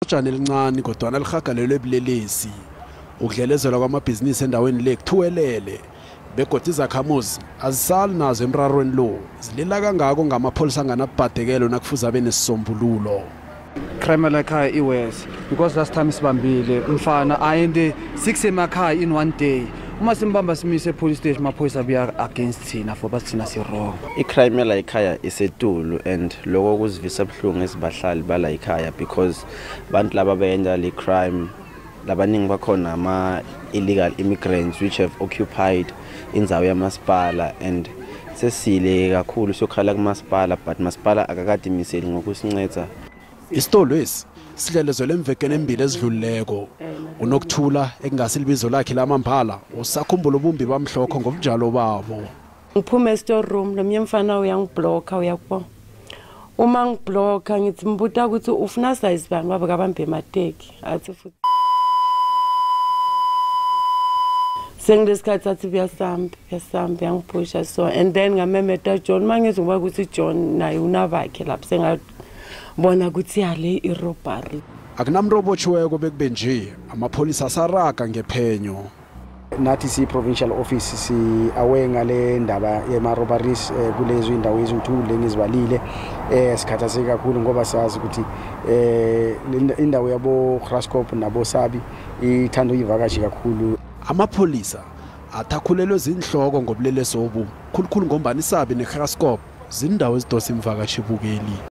Ujana elincane kodwa lihagalelwe ebulelesi. Ukudlelezelwa kwamabhizinisi endaweni le kuthuwelele. Begodwa izakhamuzi azisali nazo emrarweni lo. Zilila kangako ngamapholisa anganabhadekelo nakufuza benesisombululo. Crime ekhaya iwes because last time sibambile umfana ayende 6 emakhaya in one day. Uma simbamba simise police station mapholisa biya against thina for bathina si wrong. Icrime ekhaya isetulu and lokho kuzivisa ebhlungu esibahlali bala ekhaya because abantu laba beyenza le crime labaningi bakhona ama illegal immigrants which have occupied indzawo yamasipala and sesile kakhulu sokhala kumasipala but masipala akakadimiseli ngokusincetha. Isitolo lesi sidlelezelwe emvekeni embili ezidlulileko. Unokuthula ekungasibizo lakhe lamambhala usakhumbula ubumbi bamhlokho ngobunjalo babo. Ngiphume e-store room lomnye mfana uyangiblocka uyakubona. Uma ngiblocka ngithi mbuta ukuthi ufuna size bani babe kabambe emateki athi futhi sengilesikhathi athi biyasamba yangiphusha so and then ngamemeta John mangizokuba ukuthi John naye unabakhe lapho sengabona ukuthi yale irobbery. Akunamrobotshiweko bekube nje amapholisa asaraga ngephenyo. Nathi si provincial office si awenga le ndaba yemarobberies kulezo indawo ezinthule ngizibalile sikhathazeke kakhulu ngoba sazi ukuthi indawo yabo Graskop nabo SABC ithanda uyivakashi kakhulu. Amapholisa athakhulelwe zinhloko ngobulelesi obu khulukhulu ngombani iSabie neGraskop zindawo ezidosa imvakashi bukeli.